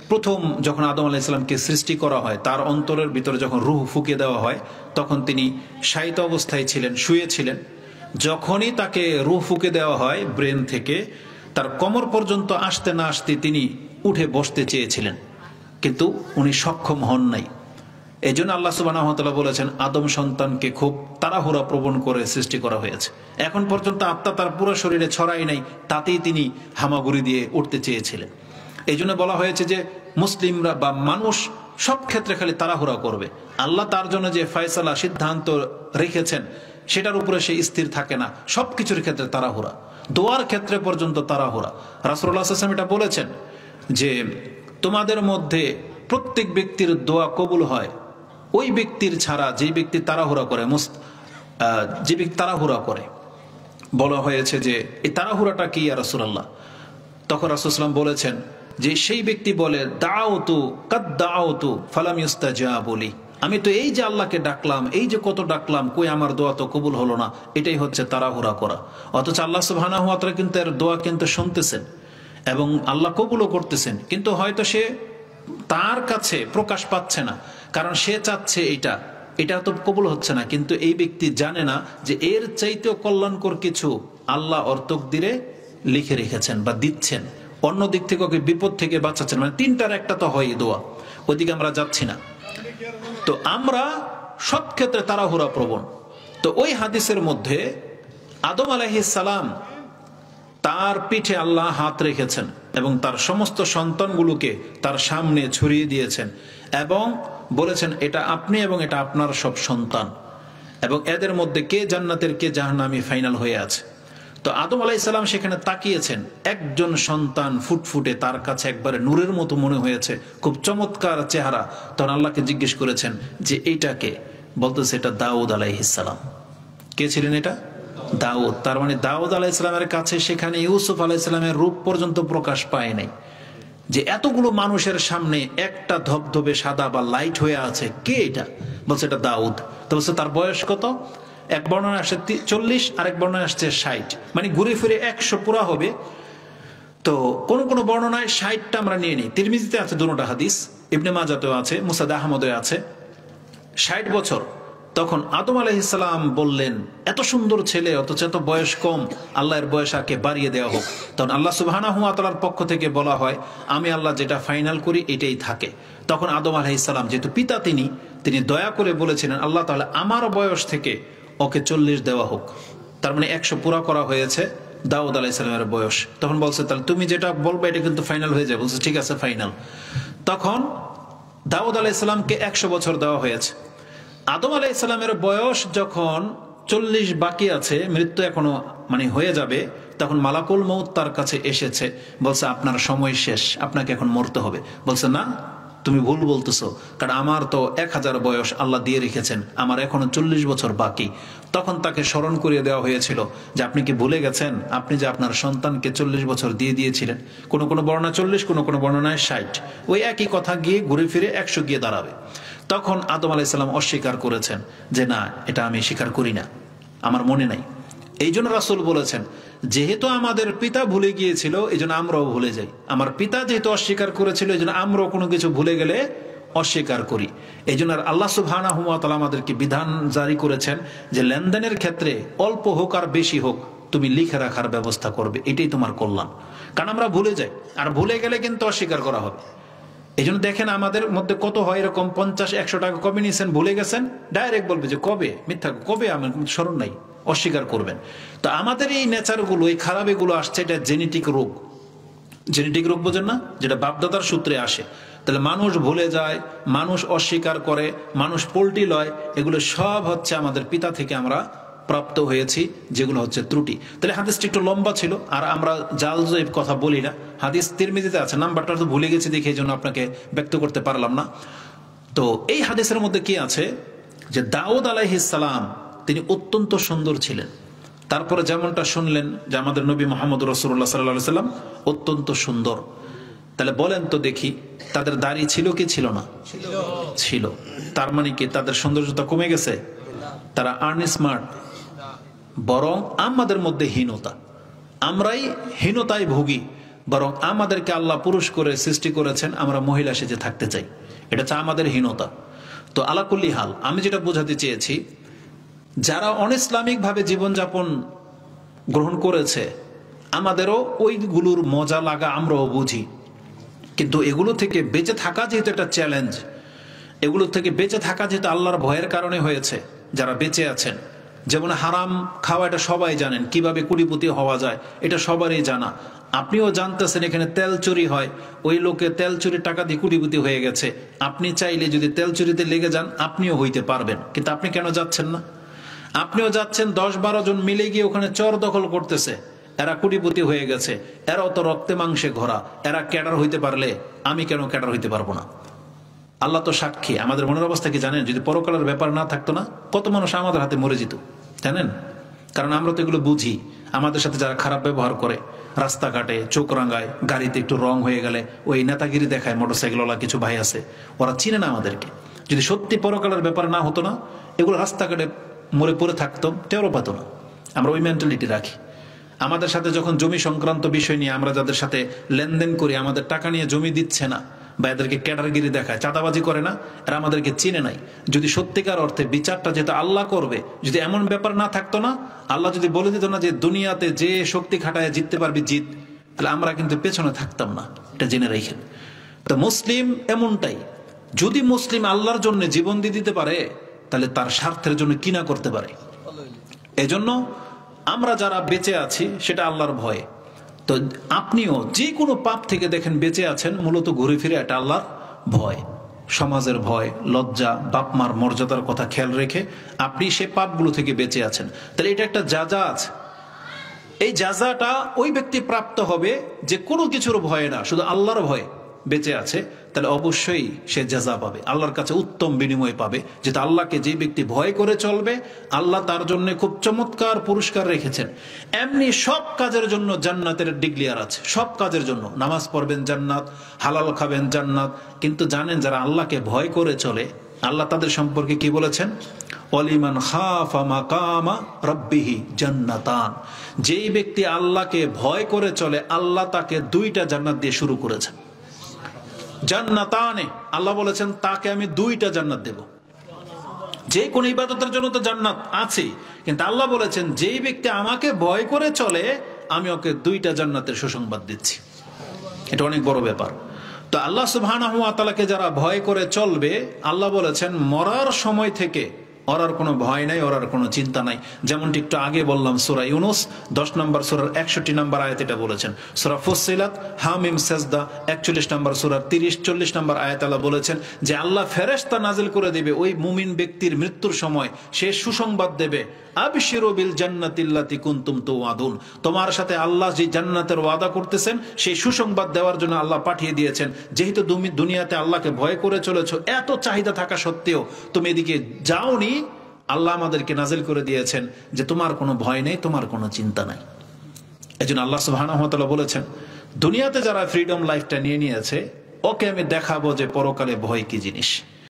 প্রথম যখন আদম আলাইহিস সালামকে সৃষ্টি করা হয়, তার অন্তরের ভিতরে যখন রূহ ফুঁকে দেওয়া হয়, তখন তিনি শায়িত অবস্থায় ছিলেন, শুয়েছিলেন। যখনই তাকে রূহ ফুঁকে দেওয়া হয় ব্রেন থেকে, তার কোমর পর্যন্ত আসতে না আসতে তিনি উঠে বসতে চেয়েছিলেন, কিন্তু উনি সক্ষম হন নাই। এই জন্য আল্লাহ সুবহানাহু ওয়া তাআলা বলেছেন, আদম সন্তানকে খুব তাড়াহুড়া প্রবণ করে সৃষ্টি করা হয়েছে। এখন পর্যন্ত আত্মা তার পুরো শরীরে ছড়াই নাই, তাতেই তিনি হামাগুড়ি দিয়ে উঠতে চেয়েছিলেন। এই জন্য বলা হয়েছে যে মুসলিমরা বা মানুষ সব ক্ষেত্রে খালি তাড়াহুড়া করবে। আল্লাহ তার জন্য যে ফয়সালা, সিদ্ধান্ত রেখেছেন সেটার উপরে সে স্থির থাকে না। সবকিছুর ক্ষেত্রে তাড়াহুড়া, দোয়ার ক্ষেত্রে পর্যন্ত তাড়াহুড়া। রাসূলুল্লাহ সাল্লাল্লাহু আলাইহি ওয়াসাল্লাম এটা বলেছেন যে তোমাদের মধ্যে প্রত্যেক ব্যক্তির দোয়া কবুল হয় ওই ব্যক্তির ছাড়া যে ব্যক্তি তাড়াহুড়া করে, যে ব্যক্তি তাড়াহুড়া করে। বলা হয়েছে যে এই তাড়াহুড়াটা কি ইয়া রাসূলুল্লাহ? তখন রাসূল সাল্লাল্লাহু আলাইহি ওয়াসাল্লাম বলেছেন যে সেই ব্যক্তি বলে, দাউতু কাদ দাউতু ফালাম ইউস্তাজাবু লি, আমি তো এই যে আল্লাহকে ডাকলাম, এই যে কত ডাকলাম, কই আমার দোয়া তো কবুল হলো না। এটাই হচ্ছে তাড়াহুড়া করা। অথচ আল্লাহ সুবহানাহু ওয়া তাআলা কিন্তু এর দোয়া কিন্তু শুনতেছেন এবং আল্লাহ কবুলও করতেছেন, কিন্তু হয়তো সে তার কাছে প্রকাশ পাচ্ছে না, কারণ সে চাচ্ছে এটা তো কবুল হচ্ছে না। কিন্তু এই ব্যক্তি জানে না যে এর চাইতেও কল্যাণকর কিছু আল্লাহ ওর তাকদীরে লিখে রেখেছেন বা দিচ্ছেন, অন্য দিক থেকে ওকে বিপদ থেকে বাঁচাচ্ছেন। মানে তিনটার একটা তো হয় দোয়া, ওইদিকে আমরা যাচ্ছি না। তো আমরা সব ক্ষেত্রে তাড়াহুড়া প্রবণ। তো ওই হাদিসের মধ্যে আদম আলাইহিস সালাম, তার পিঠে আল্লাহ হাত রেখেছেন এবং তার সমস্ত সন্তানগুলোকে তার সামনে ছড়িয়ে দিয়েছেন এবং বলেছেন এটা আপনি এবং এটা আপনার সব সন্তান, এবং এদের মধ্যে কে জান্নাতের কে জাহান্নামী ফাইনাল হয়ে আছে। তো আদম আলাইহিস সালাম সেখানে তাকিয়েছেন, একজন সন্তান ফুটফুটে, তার কাছে একবারে নূরের মতো মনে হয়েছে, খুব চমৎকার চেহারা। তখন আল্লাহকে জিজ্ঞেস করেছেন যে এইটাকে, বলতেছে এটা দাউদ আলাইহিস সালাম। কে ছিলেন এটা? দাউদ। তার মানে দাউদ আলাইহিস সালামের কাছে সেখানে ইউসুফ আলাইহিস সালামের রূপ পর্যন্ত প্রকাশ পায় নাই। যে এতগুলো মানুষের সামনে একটা ধবধবে সাদা বা লাইট হয়ে আছে, কে এটা? বলছে এটা দাউদ। তো বলছে তার বয়স কত? এক বর্ণনা আসছে 40, আরেক বর্ণনা আসছে 60, মানে ঘুরে ফিরে 100 পুরা হবে। তো কোন কোন বর্ণনায় 60টা আমরা নিয়ে নিই। তিরমিজিতে আছে দুটোটা হাদিস, ইবনে মাজাতেও আছে, মুসনাদ আহমদে আছে। 60 বছর। তখন আদম আলাইহিস সালাম বললেন, এত সুন্দর ছেলে অথচ এত বয়স কম, আল্লাহর বয়স আকে বাড়িয়ে দেওয়া হোক। তখন আল্লাহ সুবহানাহু ওয়া তাআলার পক্ষ থেকে বলা হয়, আমি আল্লাহ যেটা ফাইনাল করি এটাই থাকে। তখন আদম আলাইহিস সালাম, যেহেতু পিতা তিনি দয়া করে বলেছিলেন, আল্লাহ তাআলা আমার বয়স থেকে ওকে 40 দেওয়া হোক। তার মানে 100 পুরা করা হয়েছে দাউদ আলাইহিস সালামের বয়স। তখন বলছে তাহলে তুমি যেটা বলবে এটা কিন্তু ফাইনাল হয়ে যাবে। বলছে ঠিক আছে ফাইনাল। তখন দাউদ আলাইহিস সালামকে 100 বছর দেওয়া হয়েছে। আদম আলাইহিস সালামের বয়স যখন 40 বাকি আছে, মৃত্যু এখনো মানে হয়ে যাবে, তখন মালাকুল মউত তার কাছে এসেছে, বলছে আপনার সময় শেষ, আপনাকে এখন মরতে হবে। বলছে না, তুমি ভুল বলতেছো, কারণ আমার তো 1000 বয়স আল্লাহ দিয়ে রেখেছেন, আমার এখনো 40 বছর বাকি। তখন তাকে স্মরণ করিয়ে দেওয়া হয়েছিল যে আপনি কি ভুলে গেছেন, আপনি যে আপনার সন্তানকে 40 বছর দিয়ে দিয়েছিলেন। কোন কোন বর্ণনা 40, কোন কোন বর্ণনায় 60, ওই একই কথা গিয়ে ঘুরে ফিরে 100 গিয়ে দাঁড়াবে। তখন আদম আলাইহিস সালাম অস্বীকার করেছেন যে না, এটা আমি স্বীকার করি না, আমার মনে নাই। এই জন্য রাসূল বলেছেন, যেহেতু আমাদের পিতা ভুলে গিয়েছিল এই জন্য আমরাও ভুলে যাই। আমার পিতা যেহেতু অস্বীকার করেছিল এই জন্য আমরাও কোনো কিছু ভুলে গেলে অস্বীকার করি। এই জন্য আল্লাহ সুবহানাহু ওয়া তাআলা আমাদেরকে বিধান জারি করেছেন যে লেনদেনের ক্ষেত্রে অল্প হোক আর বেশি হোক তুমি লিখে রাখার ব্যবস্থা করবে, এটাই তোমার কল্যাণ। কারণ আমরা ভুলে যাই, আর ভুলে গেলে কিন্তু অস্বীকার করা হবে। এই জন্য দেখেন আমাদের মধ্যে কত হয় এরকম, 50-100 টাকা কবে নিয়েছেন ভুলে গেছেন, ডাইরেক্ট বলবে যে কবে, মিথ্যা, কবে, আমার স্মরণ নাই, অস্বীকার করবেন। তো আমাদের এই নেচারগুলো, এই খারাপ এগুলো আসছে, এটা জেনেটিক রোগ। জেনেটিক রোগ বোঝেন না, যেটা বাপদাদার সূত্রে আসে। তাহলে মানুষ ভুলে যায়, মানুষ অস্বীকার করে, মানুষ পোল্টি লয়, এগুলো সব হচ্ছে আমাদের পিতা থেকে আমরা প্রাপ্ত হয়েছি, যেগুলো হচ্ছে ত্রুটি। তাহলে হাদিসটি একটু লম্বা ছিল, আর আমরা জাল জয়ীব কথা বলি না। হাদিস তিরমিজিতে আছে, নাম্বারটা তো ভুলে গেছি দেখে এই জন্য আপনাকে ব্যক্ত করতে পারলাম না। তো এই হাদিসের মধ্যে কি আছে যে দাউদ আলাইহিস সালাম তিনি অত্যন্ত সুন্দর ছিলেন। তারপরে যেমনটা শুনলেন যে আমাদের নবী মুহাম্মদ রাসূলুল্লাহ সাল্লাল্লাহু আলাইহি ওয়াসাল্লাম অত্যন্ত সুন্দর। তাহলে বলেন তো দেখি, তাদের দাড়ি ছিল কি ছিল না? ছিল। তার মানে কি তাদের সৌন্দর্যতা কমে গেছে? তারা আনস্মার্ট। বরং আমাদের মধ্যে হীনতা, আমরাই হীনতায় ভুগি। বরং আমাদেরকে আল্লাহ পুরুষ করে সৃষ্টি করেছেন, আমরা মহিলা সেজে থাকতে চাই। এটা হচ্ছে আমাদের হীনতা। তো আলাকুল্লি হাল, আমি যেটা বোঝাতে চেয়েছি, যারা অনইসলামিক ভাবে জীবনযাপন গ্রহণ করেছে, আমাদেরও ওইগুলোর মজা লাগা আমরাও বুঝি, কিন্তু এগুলো থেকে বেঁচে থাকা যেহেতু একটা চ্যালেঞ্জ, এগুলো থেকে বেঁচে থাকা যেহেতু আল্লাহর ভয়ের কারণে হয়েছে, যারা বেঁচে আছেন, যেমন হারাম খাওয়া এটা সবাই জানেন, কিভাবে কোটিপতি হওয়া যায় এটা সবারই জানা। আপনিও জানতেছেন এখানে তেল চুরি হয়, ওই লোকে তেল চুরির টাকা দিয়ে কোটিপতি হয়ে গেছে। আপনি চাইলে যদি তেল চুরিতে লেগে যান আপনিও হইতে পারবেন, কিন্তু আপনি কেন যাচ্ছেন না? আপনিও যাচ্ছেন, 10-12 জন মিলে গিয়ে ওখানে চর দখল করতেছে, এরা কোটিপতি হয়ে গেছে, এরাও তো রক্তে মাংসে ঘোরা, এরা ক্যাডার হইতে পারলে আমি কেন ক্যাডার হইতে পারবো না? আল্লাহ তো সাক্ষী। আমাদের মনের অবস্থা কি জানেন? যদি পরকালের ব্যাপার না থাকতো না, কত মানুষ আমাদের হাতে মরে যেত, জানেন? কারণ আমরা তো এগুলো বুঝি। আমাদের সাথে যারা খারাপ ব্যবহার করে, রাস্তাঘাটে চোখ রাঙায়, গাড়িতে একটু রং হয়ে গেলে ওই নেতাগিরি দেখায়, মোটরসাইকেলওয়ালা কিছু ভাই আছে, ওরা চিনে না আমাদেরকে। যদি সত্যি পরকালের ব্যাপার না হতো না, এগুলো রাস্তাঘাটে মরে পড়ে থাকতো, টেরও পাতো না। আমরা ওই মেন্টালিটি রাখি। আমাদের সাথে যখন জমি সংক্রান্ত বিষয় নিয়ে আমরা যাদের সাথে লেনদেন করি, আমাদের টাকা নিয়ে জমি দিচ্ছে না বা এদেরকে ক্যাডারগিরি দেখায়, চাঁদাবাজি করে না, এরা আমাদেরকে চিনে নাই। যদি সত্যিকার অর্থে বিচারটা যেটা আল্লাহ করবে, যদি এমন ব্যাপার না থাকতো না, আল্লাহ যদি বলে দিত না যে দুনিয়াতে যে শক্তি খাটায় জিততে পারবি জিত, তাহলে আমরা কিন্তু পেছনে থাকতাম না। এটা জেনে রেখেন। তো মুসলিম এমনটাই, যদি মুসলিম আল্লাহর জন্য জীবন দিয়ে দিতে পারে, তাহলে তার স্বার্থের জন্য কি না করতে পারে। এজন্য আমরা যারা বেঁচে আছি সেটা আল্লাহর ভয়ে। তো আপনিও যে কোনো পাপ থেকে দেখেন বেঁচে আছেন, মূলত ঘুরে ফিরে এটা আল্লাহর ভয়, সমাজের ভয়, লজ্জা, বাপ মার মর্যাদার কথা খেয়াল রেখে আপনি সে পাপগুলো থেকে বেঁচে আছেন। তাহলে এটা একটা যাজা আছে। এই যাজাটা ওই ব্যক্তি প্রাপ্ত হবে যে কোনো কিছুর ভয়ে না, শুধু আল্লাহর ভয়ে বেঁচে আছে, তাহলে অবশ্যই সে যাজা পাবে, আল্লাহর কাছে উত্তম বিনিময় পাবে। যেটা আল্লাহকে যে ব্যক্তি ভয় করে চলবে, আল্লাহ তার জন্য খুব চমৎকার পুরস্কার রেখেছেন। এমনি সব কাজের জন্য জান্নাতের ডিক্লেয়ার আছে, সব কাজের জন্য। নামাজ পড়বেন জান্নাত, হালাল খাবেন জান্নাত। কিন্তু জানেন যারা আল্লাহকে ভয় করে চলে, আল্লাহ তাদের সম্পর্কে কি বলেছেন? ওয়ালিমান খাফা মাকামা রাব্বিহি জান্নাতান। যেই ব্যক্তি আল্লাহকে ভয় করে চলে, আল্লাহ তাকে 2টা জান্নাত দিয়ে শুরু করেছেন। জান্নাতানে, আল্লাহ বলেছেন তাকে আমি 2টা জান্নাত দেব। যে কোন ইবাদতের জন্য তো জান্নাত আছে, কিন্তু আল্লাহ বলেছেন যেই ব্যক্তি আমাকে ভয় করে চলে, আমি ওকে 2টা জান্নাতের সুসংবাদ দিচ্ছি। এটা অনেক বড় ব্যাপার। তো আল্লাহ সুবহানাহু ওয়া তাআলাকে যারা ভয় করে চলবে, আল্লাহ বলেছেন মরার সময় থেকে ওর আর কোনো ভয় নাই, ওর আর কোনো চিন্তা নাই। যেমনটি একটু আগে বললাম, সূরা ইউনূস 10 নম্বর সূরার 61 নম্বর আয়াতে এটা বলেছেন। সূরা ফুসসিলাত হামিম সাজদা 41 নম্বর সূরার 30-40 নম্বর আয়াতে আল্লাহ বলেছেন যে আল্লাহ ফেরেশতা নাজিল করে দিবে ওই মুমিন ব্যক্তির মৃত্যুর সময়, সে সুসংবাদ দেবে, আবশিরু বিল জান্নাতিল্লাতী কুনতুম তুআদুন। তোমার সাথে আল্লাহ যে জান্নাতের ওয়াদা করতেছেন, সেই সুসংবাদ দেওয়ার জন্য আল্লাহ পাঠিয়ে দিয়েছেন। যেহেতু তুমি দুনিয়াতে আল্লাহকে ভয় করে চলেছো, এত চাহিদা থাকা সত্ত্বেও তুমি এদিকে যাওনি, আল্লাহ আমাদেরকে নাজিল করে দিয়েছেন যে তোমার কোনো ভয় নেই, তোমার কোনো চিন্তা নাই। এজন্য আল্লাহ সুবহানাহু ওয়া তাআলা বলেছেন, দুনিয়াতে যারা ফ্রিডম লাইফটা নিয়ে নিয়েছে, ওকে আমি দেখাবো যে পরকালে ভয় কি জিনিস।